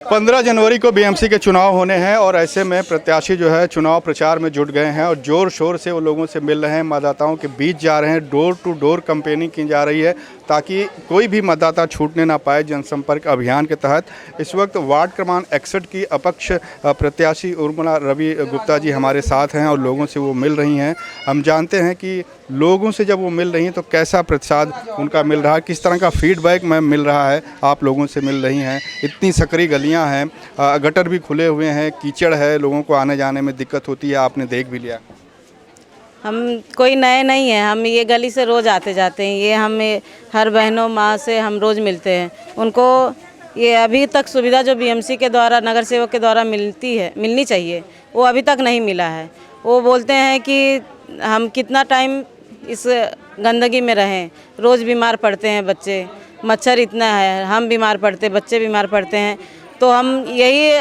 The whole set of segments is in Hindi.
15 जनवरी को बीएमसी के चुनाव होने हैं और ऐसे में प्रत्याशी जो है चुनाव प्रचार में जुट गए हैं और ज़ोर शोर से वो लोगों से मिल रहे हैं, मतदाताओं के बीच जा रहे हैं, डोर टू डोर कैंपेनिंग की जा रही है ताकि कोई भी मतदाता छूटने ना पाए। जनसंपर्क अभियान के तहत इस वक्त वार्ड क्रमांक 61 की अपक्ष प्रत्याशी उर्मिला रवि गुप्ता जी हमारे साथ हैं और लोगों से वो मिल रही हैं। हम जानते हैं कि लोगों से जब वो मिल रही हैं तो कैसा प्रतिसाद उनका मिल रहा है, किस तरह का फीडबैक में मिल रहा है। आप लोगों से मिल रही हैं, इतनी सकरी गलियां हैं, गटर भी खुले हुए हैं, कीचड़ है, लोगों को आने जाने में दिक्कत होती है, आपने देख भी लिया। हम कोई नए नहीं हैं, हम ये गली से रोज़ आते जाते हैं। ये हमें हर बहनों माँ से हम रोज़ मिलते हैं। उनको ये अभी तक सुविधा जो बीएमसी के द्वारा नगर सेवक के द्वारा मिलनी चाहिए, वो अभी तक नहीं मिला है। वो बोलते हैं कि हम कितना टाइम इस गंदगी में रहें, रोज़ बीमार पड़ते हैं बच्चे, मच्छर इतना है, हम बीमार पड़ते, बच्चे बीमार पड़ते हैं। तो हम यही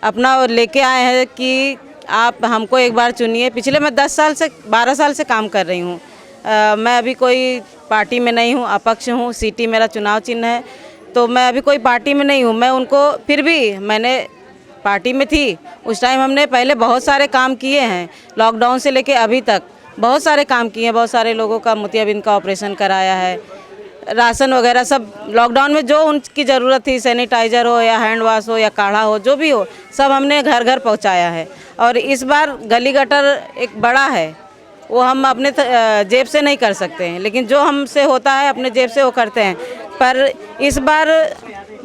अपना लेके आए हैं कि आप हमको एक बार चुनिए। पिछले मैं 12 साल से काम कर रही हूँ। मैं अभी कोई पार्टी में नहीं हूँ, अपक्ष हूँ, सिटी मेरा चुनाव चिन्ह है। तो मैं अभी कोई पार्टी में नहीं हूँ। मैं उनको फिर भी मैंने पार्टी में थी उस टाइम हमने पहले बहुत सारे काम किए हैं, लॉकडाउन से लेके अभी तक बहुत सारे काम किए हैं। बहुत सारे लोगों का मोतियाबिंद का ऑपरेशन कराया है, राशन वगैरह सब लॉकडाउन में जो उनकी ज़रूरत थी, सैनिटाइज़र हो या हैंड वॉश हो या काढ़ा हो, जो भी हो, सब हमने घर घर पहुंचाया है। और इस बार गली गटर एक बड़ा है, वो हम अपने जेब से नहीं कर सकते हैं, लेकिन जो हमसे होता है अपने जेब से वो करते हैं। पर इस बार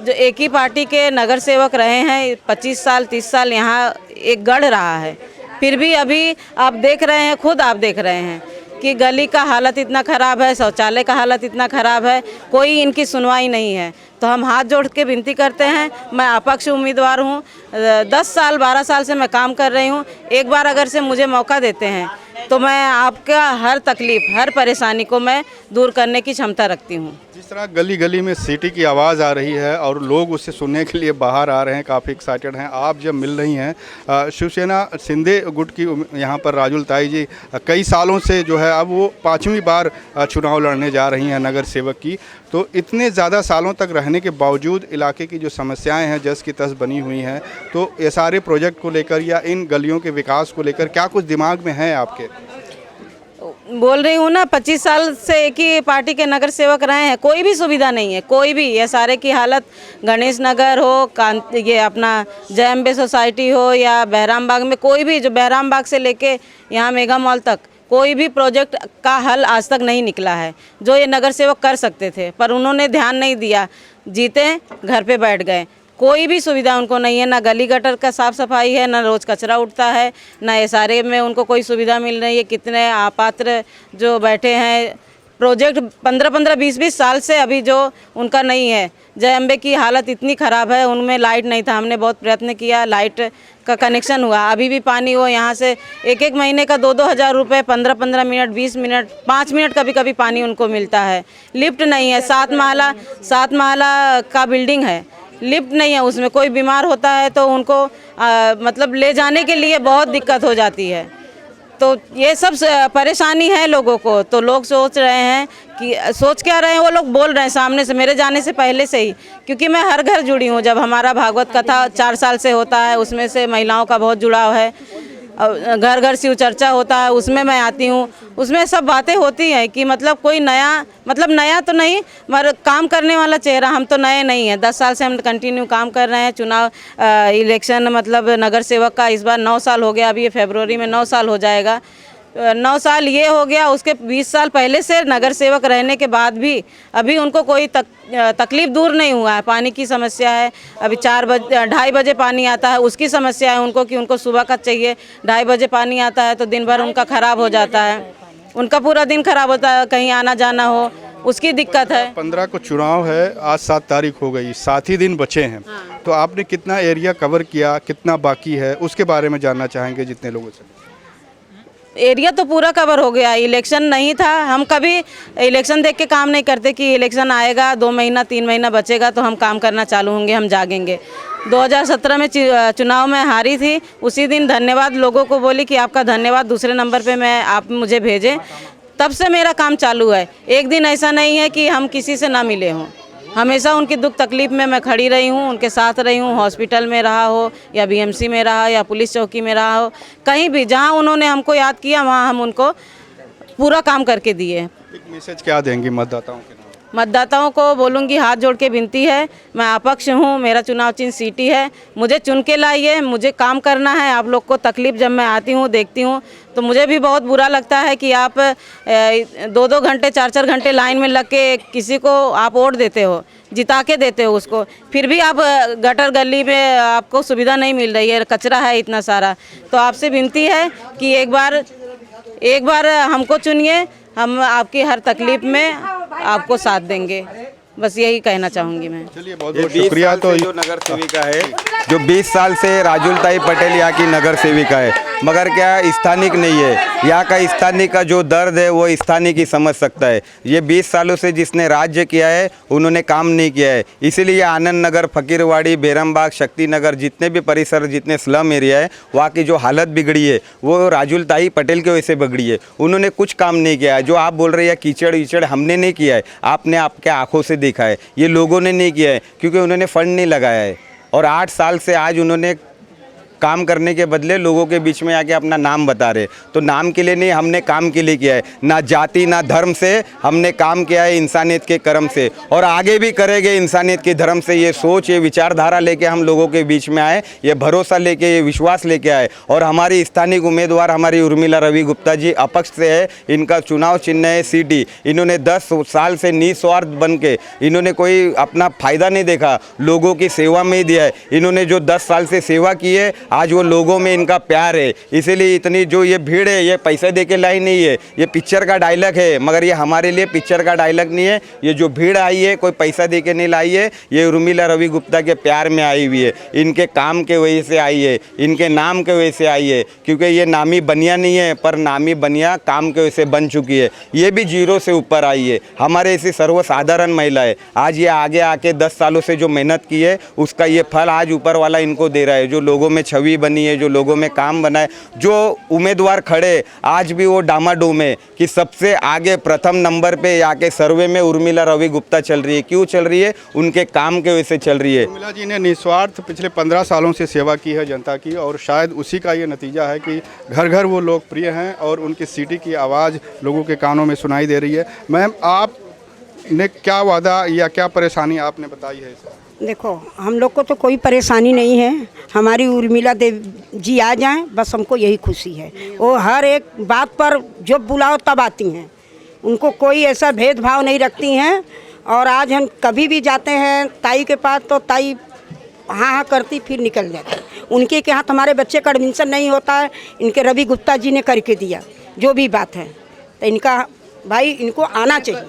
जो एक ही पार्टी के नगर सेवक रहे हैं 25 साल 30 साल, यहाँ एक गढ़ रहा है। फिर भी अभी आप देख रहे हैं, खुद आप देख रहे हैं कि गली का हालत इतना ख़राब है, शौचालय का हालत इतना ख़राब है, कोई इनकी सुनवाई नहीं है। तो हम हाथ जोड़ के विनती करते हैं। मैं अपक्ष उम्मीदवार हूँ, 10 साल 12 साल से मैं काम कर रही हूँ। एक बार अगर से मुझे मौका देते हैं तो मैं आपका हर तकलीफ़, हर परेशानी को मैं दूर करने की क्षमता रखती हूँ। जिस तरह गली गली में सिटी की आवाज़ आ रही है और लोग उससे सुनने के लिए बाहर आ रहे हैं, काफ़ी एक्साइटेड हैं। आप जब मिल रही हैं शिवसेना सिंधे गुट की यहाँ पर राजुल ताई जी कई सालों से जो है अब वो 5वीं बार चुनाव लड़ने जा रही हैं नगर सेवक की। तो इतने ज़्यादा सालों तक रहने के बावजूद इलाके की जो समस्याएं हैं जस की तस बनी हुई हैं, तो ये सारे प्रोजेक्ट को लेकर या इन गलियों के विकास को लेकर क्या कुछ दिमाग में है आपके? बोल रही हूँ ना, 25 साल से एक ही पार्टी के नगर सेवक रहे हैं, कोई भी सुविधा नहीं है, कोई भी। ये सारे की हालत गणेश नगर हो, ये अपना जय अम्बे सोसाइटी हो या बहराम बाग में, कोई भी, जो बहराम बाग से लेके यहाँ मेगा मॉल तक कोई भी प्रोजेक्ट का हल आज तक नहीं निकला है जो ये नगर सेवक कर सकते थे। पर उन्होंने ध्यान नहीं दिया, जीते घर पे बैठ गए। कोई भी सुविधा उनको नहीं है, ना गली गटर का साफ़ सफाई है, ना रोज़ कचरा उठता है, ना ये सारे में उनको कोई सुविधा मिल रही है। कितने अपात्र जो बैठे हैं, प्रोजेक्ट 15-15 20-20 साल से अभी जो उनका नहीं है। जय अम्बे की हालत इतनी ख़राब है, उनमें लाइट नहीं था, हमने बहुत प्रयत्न किया, लाइट का कनेक्शन हुआ, अभी भी पानी हो यहाँ से 1-1 महीने का 2-2 हज़ार रुपये, 15-15 मिनट, 20 मिनट, 5 मिनट कभी कभी पानी उनको मिलता है। लिफ्ट नहीं है, 7 महला का बिल्डिंग है, लिफ्ट नहीं है, उसमें कोई बीमार होता है तो उनको मतलब ले जाने के लिए बहुत दिक्कत हो जाती है। तो ये सब परेशानी है लोगों को। तो लोग सोच रहे हैं कि सोच क्या रहे हैं, वो लोग बोल रहे हैं सामने से, मेरे जाने से पहले से ही, क्योंकि मैं हर घर जुड़ी हूँ। जब हमारा भागवत कथा 4 साल से होता है, उसमें से महिलाओं का बहुत जुड़ाव है। घर घर शिव चर्चा होता है, उसमें मैं आती हूँ। उसमें सब बातें होती हैं कि मतलब कोई नया, मतलब नया तो नहीं मगर काम करने वाला चेहरा। हम तो नए नहीं हैं, 10 साल से हम कंटिन्यू काम कर रहे हैं। चुनाव इलेक्शन मतलब नगर सेवक का इस बार 9 साल हो गया, अभी ये फरवरी में 9 साल हो जाएगा। 9 साल ये हो गया, उसके 20 साल पहले से नगर सेवक रहने के बाद भी अभी उनको कोई तकलीफ दूर नहीं हुआ है। पानी की समस्या है, अभी 2:30 बजे पानी आता है, उसकी समस्या है उनको कि उनको सुबह का चाहिए। 2:30 बजे पानी आता है तो दिन भर उनका ख़राब हो जाता है, उनका पूरा दिन खराब होता है, कहीं आना जाना हो उसकी दिक्कत है। 15 को चुनाव है, आज 7 तारीख हो गई, 7 ही दिन बचे हैं। हाँ। तो आपने कितना एरिया कवर किया, कितना बाकी है, उसके बारे में जानना चाहेंगे जितने लोगों से। एरिया तो पूरा कवर हो गया। इलेक्शन नहीं था, हम कभी इलेक्शन देख के काम नहीं करते कि इलेक्शन आएगा 2 महीना 3 महीना बचेगा तो हम काम करना चालू होंगे, हम जागेंगे। 2017 में चुनाव में हारी थी, उसी दिन धन्यवाद लोगों को बोली कि आपका धन्यवाद दूसरे नंबर पे मैं आप मुझे भेजें, तब से मेरा काम चालू है। एक दिन ऐसा नहीं है कि हम किसी से ना मिले हों। हमेशा उनकी दुख तकलीफ में मैं खड़ी रही हूँ, उनके साथ रही हूँ। हॉस्पिटल में रहा हो या बीएमसी में रहा या पुलिस चौकी में रहा हो, कहीं भी जहाँ उन्होंने हमको याद किया वहाँ हम उनको पूरा काम करके दिए। एक मैसेज क्या देंगी मतदाताओं के नाम? मतदाताओं को बोलूँगी, हाथ जोड़ के विनती है, मैं अपक्ष हूँ, मेरा चुनाव चिन्ह सीटी है, मुझे चुन के लाइए, मुझे काम करना है। आप लोग को तकलीफ़ जब मैं आती हूँ देखती हूँ तो मुझे भी बहुत बुरा लगता है कि आप 2-2 घंटे 4-4 घंटे लाइन में लग के किसी को आप वोट देते हो, जिता के देते हो उसको, फिर भी आप गटर गली में आपको सुविधा नहीं मिल रही है, कचरा है इतना सारा। तो आपसे विनती है कि एक बार हमको चुनिए, हम आपकी हर तकलीफ में आपको साथ देंगे। बस यही कहना चाहूँगी मैं। चलिए बहुत बहुत शुक्रिया। तो जो नगर सेविका है, जो 20 साल से राजुलताई पटेल यहाँ की नगर सेविका है, मगर क्या स्थानिक नहीं है। यहाँ का स्थानिक का जो दर्द है वो स्थानिक ही समझ सकता है। ये 20 सालों से जिसने राज्य किया है उन्होंने काम नहीं किया है, इसीलिए आनंद नगर, फकीरवाड़ी, बेरमबाग, शक्ति नगर, जितने भी परिसर, जितने स्लम एरिया है, वहाँ की जो हालत बिगड़ी है वो राजुलताई पटेल की वजह से बिगड़ी है। उन्होंने कुछ काम नहीं किया है। जो आप बोल रहे हैं कीचड़ वीचड़, हमने नहीं किया है, आपने आपके आंखों से देखा है। ये लोगों ने नहीं किया है क्योंकि उन्होंने फंड नहीं लगाया है। और 8 साल से आज उन्होंने काम करने के बदले लोगों के बीच में आके अपना नाम बता रहे। तो नाम के लिए नहीं, हमने काम के लिए किया है। ना जाति ना धर्म से हमने काम किया है, इंसानियत के कर्म से, और आगे भी करेंगे इंसानियत के धर्म से। ये सोच, ये विचारधारा लेके हम लोगों के बीच में आए, ये भरोसा लेके, ये विश्वास लेके आए। और हमारी स्थानीय उम्मीदवार हमारी उर्मिला रवि गुप्ता जी अपक्ष से है, इनका चुनाव चिन्ह है सीटी। इन्होंने 10 साल से निस्वार्थ बन के, इन्होंने कोई अपना फ़ायदा नहीं देखा, लोगों की सेवा में ही दिया है। इन्होंने जो 10 साल से सेवा की है, आज वो लोगों में इनका प्यार है। इसीलिए इतनी जो ये भीड़ है, ये पैसे दे के लाई नहीं है, ये पिक्चर का डायलॉग है, मगर ये हमारे लिए पिक्चर का डायलॉग नहीं है। ये जो भीड़ आई है कोई पैसा दे के नहीं लाई है, ये उर्मिला रवि गुप्ता के प्यार में आई हुई है, इनके काम के वजह से आई है, इनके नाम के वजह से आई है। क्योंकि ये नामी बनिया नहीं है, पर नामी बनिया काम के वजह से बन चुकी है। ये भी 0 से ऊपर आई है। हमारे ऐसी सर्वसाधारण महिला है, आज ये आगे आके 10 सालों से जो मेहनत की है उसका ये फल आज ऊपर वाला इनको दे रहा है। जो लोगों में छवि बनी है, जो लोगों में काम बना है, जो उम्मीदवार खड़े आज भी वो डामाडोल है कि सबसे आगे प्रथम नंबर पे आके सर्वे में उर्मिला रवि गुप्ता चल रही है। क्यों चल रही है? उनके काम के वजह से चल रही है। उर्मिला जी ने निस्वार्थ पिछले 15 सालों से सेवा की है जनता की, और शायद उसी का ये नतीजा है कि घर घर वो लोकप्रिय हैं और उनकी सीटी की आवाज़ लोगों के कानों में सुनाई दे रही है। मैम, आपने क्या वादा या क्या परेशानी आपने बताई है इसे? देखो, हम लोग को तो कोई परेशानी नहीं है, हमारी उर्मिला देव जी आ जाएं, बस हमको यही खुशी है। वो हर एक बात पर जब बुलाओ तब आती हैं, उनको कोई ऐसा भेदभाव नहीं रखती हैं। और आज हम कभी भी जाते हैं ताई के पास तो ताई हाँ हाँ करती फिर निकल जाती। उनके के हाथ हमारे बच्चे का एडमिशन नहीं होता है, इनके रवि गुप्ता जी ने करके दिया। जो भी बात है तो इनका भाई, इनको आना चाहिए।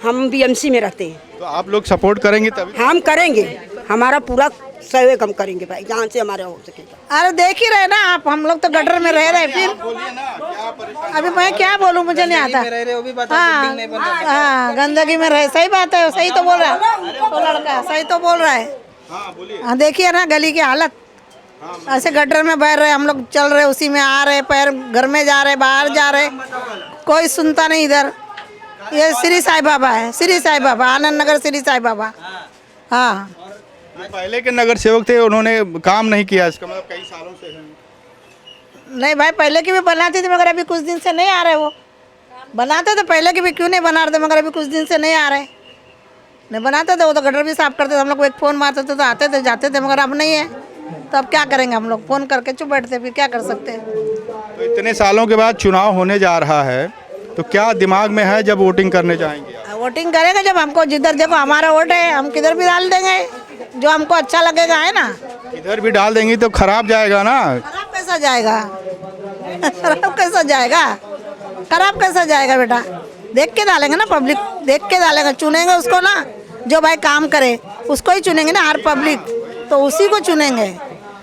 हम बीएमसी में रहते हैं, तो आप लोग सपोर्ट करेंगे तभी? हम करेंगे, हमारा पूरा सहयोग हम करेंगे भाई, जहाँ से हमारा हो सकेगा। अरे देख ही रहे ना आप, हम लोग तो गटर में रह रहे हैं। फिर अभी मैं क्या बोलूँ, मुझे नहीं आता। हाँ, गंदगी में रहे, सही बात है, सही तो बोल रहा है वो लड़का, सही तो बोल रहा है। हाँ, देखिए ना गली की हालत, ऐसे गटर में बह रहे हम लोग, चल रहे उसी में, आ रहे पैर घर में जा रहे, बाहर जा रहे, कोई सुनता नहीं इधर। ये श्री साईं बाबा है, श्री साईं बाबा, आनंद नगर श्री साईं बाबा। हाँ, पहले के नगर सेवक थे, उन्होंने काम नहीं किया, इसका मतलब कई सालों से है। नहीं भाई, पहले की भी बनाती थी, मगर अभी कुछ दिन से नहीं आ रहे। वो बनाते थे पहले की भी, क्यों नहीं बना रहे थे, मगर अभी कुछ दिन से नहीं आ रहे। नहीं बनाते थे वो तो गटर भी साफ करते थे, हम लोग को एक फ़ोन मारते थे तो आते थे जाते थे, मगर अब नहीं है। तो अब क्या करेंगे हम लोग, फ़ोन करके चुप बैठते, फिर क्या कर सकते हैं। तो इतने सालों के बाद चुनाव होने जा रहा है, तो क्या दिमाग में है जब वोटिंग करने जाएंगे? वोटिंग करेंगे जब हमको, जिधर देखो हमारा वोट है, हम किधर भी डाल देंगे जो हमको अच्छा लगेगा, है ना। इधर भी डाल देंगी तो खराब जाएगा ना। खराब कैसा जाएगा? खराब कैसा जाएगा? खराब कैसा जाएगा बेटा? देख के डालेंगे ना, पब्लिक देख के डालेंगे, चुनेंगे उसको ना, जो भाई काम करे उसको ही चुनेंगे ना, हर पब्लिक तो उसी को चुनेंगे।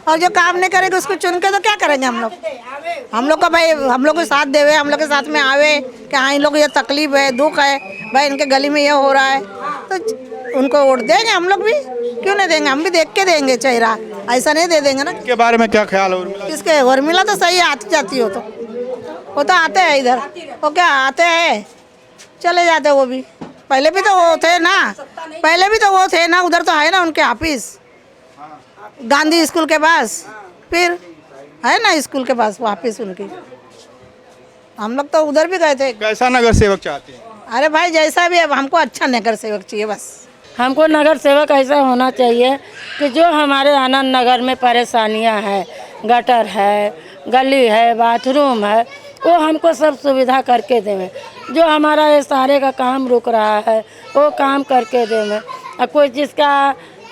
और जो काम नहीं करेंगे उसको चुन के तो क्या करेंगे हम लोग? हम लोग का भाई, हम लोग को साथ देवे, हम लोग के साथ में आवे कि हाँ इन लोग को ये तकलीफ है, दुख है भाई, इनके गली में ये हो रहा है, तो उनको वोट देंगे हम लोग भी। क्यों नहीं देंगे? हम भी देख के देंगे चेहरा, ऐसा नहीं दे देंगे ना। इसके बारे में क्या ख्याल है उर्मिला? किसके? उर्मिला तो सही आती जाती हो, तो वो तो आते हैं इधर, वो क्या आते हैं, चले जाते वो भी। पहले भी तो वो थे ना, पहले भी तो वो थे ना, उधर तो है ना उनके ऑफिस गांधी स्कूल के पास, फिर है ना स्कूल के पास ऑफिस उनकी। हम लोग तो उधर भी गए थे। कैसा नगर सेवक चाहते हैं? अरे भाई जैसा भी है, हमको अच्छा नगर सेवक चाहिए बस। हमको नगर सेवक ऐसा होना चाहिए कि जो हमारे आनंद नगर में परेशानियां हैं, गटर है, गली है, बाथरूम है, वो हमको सब सुविधा करके देवें। जो हमारा ये सारे का काम रुक रहा है वो काम करके देवें। और कोई जिसका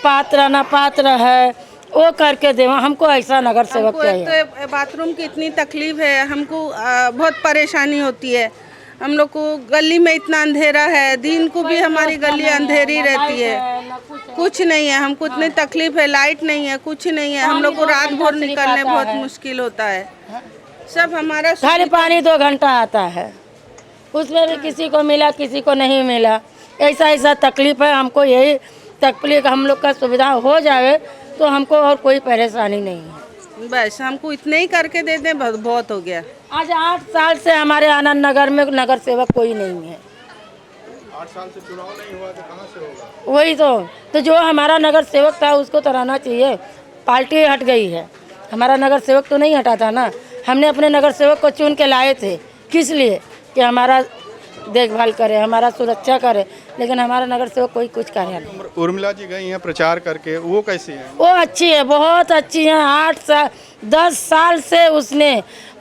पात्र न पात्र है वो करके देवें। हमको ऐसा नगर सेवक चाहिए। एक तो बाथरूम की इतनी तकलीफ है, हमको बहुत परेशानी होती है। हम लोग को गली में इतना अंधेरा है, दिन को भी हमारी गली अंधेरी रहती है, कुछ नहीं है। हमको इतनी तकलीफ है, लाइट नहीं है, कुछ नहीं है। हम लोग को रात भर निकलने बहुत मुश्किल होता है। सब हमारा खाली पानी 2 घंटा आता है, उसमें भी किसी को मिला किसी को नहीं मिला। ऐसा तकलीफ है। हमको यही तकलीफ हम लोग का सुविधा हो जाए तो हमको और कोई परेशानी नहीं है। बस हमको इतने ही करके दे दें, बहुत हो गया। आज 8 साल से हमारे आनंद नगर में नगर सेवक कोई नहीं है। 8 साल से चुनाव नहीं हुआ तो कहाँ से होगा? वही तो जो हमारा नगर सेवक था उसको तो रहना चाहिए। पार्टी हट गई है, हमारा नगर सेवक तो नहीं हटा था ना। हमने अपने नगर सेवक को चुन के लाए थे, किस लिए? कि हमारा देखभाल करे, हमारा सुरक्षा करे, लेकिन हमारा नगर सेवक कोई कुछ करे नहीं। उर्मिला जी गई हैं प्रचार करके, वो कैसी हैं? वो अच्छी है, बहुत अच्छी है। 10 साल से उसने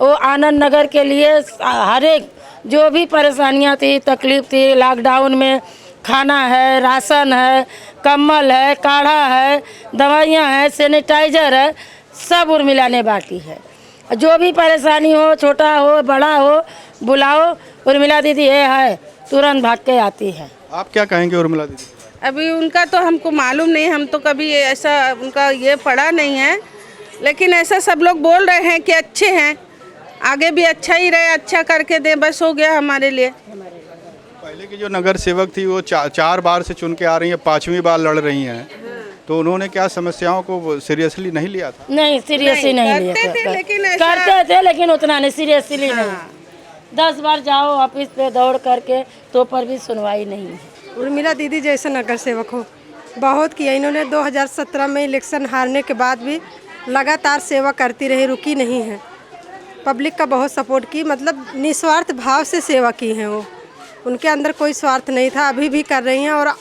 वो आनंद नगर के लिए हर एक जो भी परेशानियां थी, तकलीफ थी, लॉकडाउन में खाना है, राशन है, कम्बल है, काढ़ा है, दवाइयाँ हैं, सैनिटाइजर है, सब उर्मिला ने बांटी है। जो भी परेशानी हो, छोटा हो बड़ा हो, बुलाओ, उर्मिला दीदी ये है, तुरंत भाग के आती है। आप क्या कहेंगे उर्मिला दीदी? अभी उनका तो हमको मालूम नहीं, हम तो कभी ऐसा उनका ये पढ़ा नहीं है, लेकिन ऐसा सब लोग बोल रहे हैं कि अच्छे हैं, आगे भी अच्छा ही रहे, अच्छा करके दे, बस हो गया हमारे लिए। पहले की जो नगर सेवक थी वो 4 बार से चुन के आ रही हैं, 5वीं बार लड़ रही हैं, तो उन्होंने क्या समस्याओं को सीरियसली नहीं लिया था? नहीं, सीरियसली नहीं लिया करते थे, लेकिन ऐसा- करते थे लेकिन उतना नहीं, सीरियसली नहीं। 10 बार जाओ ऑफिस पे दौड़ करके तो पर भी सुनवाई नहीं है। उर्मिला दीदी जैसे नगर सेवक हो, बहुत किया इन्होंने। 2017 में इलेक्शन हारने के बाद भी लगातार सेवा करती रही, रुकी नहीं है। पब्लिक का बहुत सपोर्ट की, मतलब निस्वार्थ भाव से सेवा की है वो। उनके अंदर कोई स्वार्थ नहीं था, अभी भी कर रही हैं। और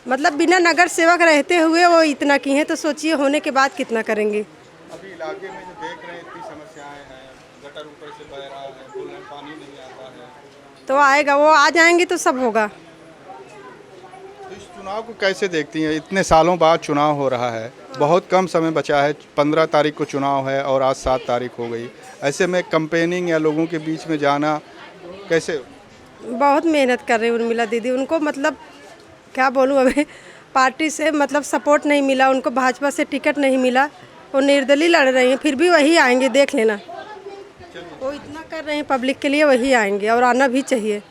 मतलब बिना नगर सेवक रहते हुए वो इतना की हैं, तो सोचिए होने के बाद कितना करेंगे। अभी इलाके में जो देख रहे हैं इतनी समस्याएं हैं, गटर ऊपर से बह रहा है, बोल रहे हैं पानी नहीं आता है, तो आएगा, वो आ जाएंगे तो सब होगा। तो इस चुनाव को कैसे देखती हैं? इतने सालों बाद चुनाव हो रहा है, बहुत कम समय बचा है, 15 तारीख को चुनाव है और आज 7 तारीख हो गई। ऐसे में कैंपेनिंग या लोगों के बीच में जाना कैसे? बहुत मेहनत कर रही उर्मिला दीदी। उनको मतलब क्या बोलूँ, अभी पार्टी से मतलब सपोर्ट नहीं मिला उनको, भाजपा से टिकट नहीं मिला, वो निर्दलीय लड़ रही हैं, फिर भी वही आएंगे, देख लेना। वो इतना कर रहे हैं पब्लिक के लिए, वही आएंगे और आना भी चाहिए।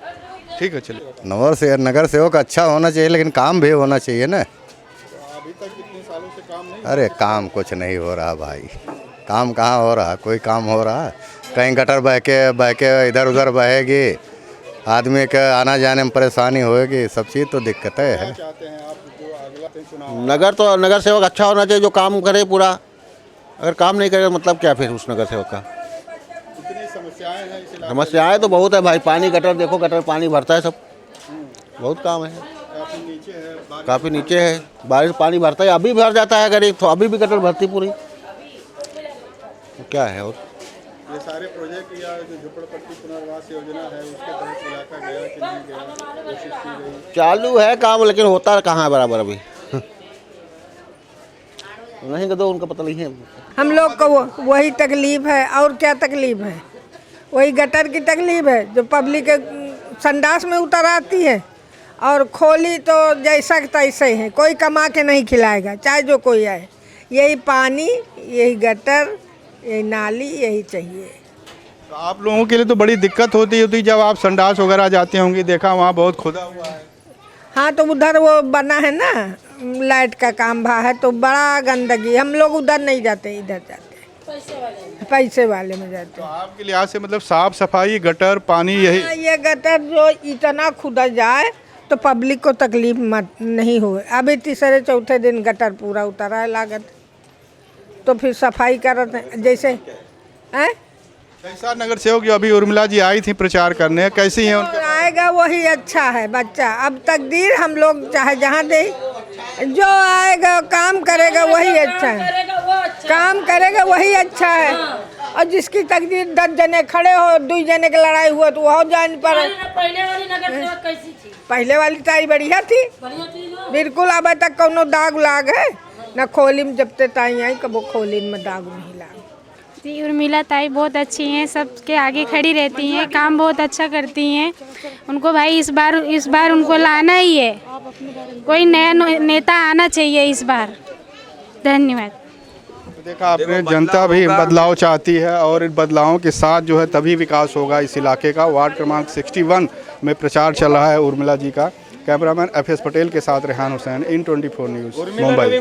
ठीक है, चलिए। नगर सेवक अच्छा होना चाहिए, लेकिन काम भी होना चाहिए ना। अभी तक कितने सालों से काम नहीं? अरे काम कुछ नहीं हो रहा भाई, काम कहाँ हो रहा, कोई काम हो रहा? कहीं गटर बह के इधर उधर बहेगी, आदमी के आना जाने में परेशानी होएगी, सब चीज़ तो दिक्कतें है। चाहते हैं आप जो अगला चुनाव? नगर सेवक अच्छा होना चाहिए, जो काम करे पूरा। अगर काम नहीं करे मतलब क्या फिर उस नगर सेवक का? इतनी समस्याएं हैं इस इलाके समस्याएं तो बहुत है भाई। पानी गटर देखो, गटर पानी भरता है, सब बहुत काम है। में काफी नीचे है, काफ़ी नीचे है, बारिश पानी भरता है, अभी भर जाता है गरीब, तो अभी भी गटर भरती पूरी। क्या है और ये सारे प्रोजेक्ट या जो झोपड़पट्टी पुनर्वास योजना है उसके तहत इलाका गया कि नहीं गया, कोशिश की गई? चालू है काम, लेकिन होता कहाँ है बराबर अभी। नहीं तो उनका पता नहीं है। हम लोग को वही तकलीफ है, और क्या तकलीफ है? वही गटर की तकलीफ है जो पब्लिक संडास में उतर आती है, और खोली तो जैसा कि तैसे है, कोई कमा के नहीं खिलाएगा, चाहे जो कोई आए। यही पानी, यही गटर, यही नाली, यही चाहिए। तो आप लोगों के लिए तो बड़ी दिक्कत होती होती जब आप संडास वगैरह जाते होंगे, देखा वहाँ बहुत खुदा हुआ है। हाँ, तो उधर वो बना है ना, लाइट का काम भा है, तो बड़ा गंदगी, हम लोग उधर नहीं जाते, इधर जाते हैं, पैसे वाले में जाते तो हैं। आपके लिहाज से मतलब साफ सफाई, गटर, पानी, यही? हाँ, ये गटर जो इतना खुदा जाए तो पब्लिक को तकलीफ मत नहीं हो। अभी तीसरे चौथे दिन गटर पूरा उतरा है लागत, तो फिर सफाई करते हैं जैसे हैं। कैसा नगर सेवक जो अभी उर्मिला जी आई थी प्रचार करने, कैसी हैं उनके? आएगा वही अच्छा है बच्चा। अब तकदीर हम लोग चाहे जहाँ दे, जो आएगा काम करेगा वही अच्छा है, काम करेगा वही अच्छा है। और जिसकी तकदीर 10 जने खड़े हो, 2 जने की लड़ाई हुआ तो वह जान पर। पहले वाली नगर सेवक कैसी थी? पहले वाली ताई बढ़िया थी बिल्कुल। अब तक कोनो दाग लाग है न खोली में, जब तक ताई आई कबो खोली में दाग नहीं लाग। जी उर्मिला ताई बहुत अच्छी हैं, सबके आगे खड़ी रहती हैं, काम बहुत अच्छा करती हैं। उनको भाई इस बार उनको लाना ही है, कोई नया नेता आना चाहिए इस बार। धन्यवाद। देखा आपने, जनता भी बदलाव चाहती है और इन बदलावों के साथ जो है तभी विकास होगा इस इलाके का। वार्ड क्रमांक 61 में प्रचार चल रहा है उर्मिला जी का। कैमरामैन FS पटेल के साथ रेहान हुसैन, IN 24 न्यूज़, मुंबई।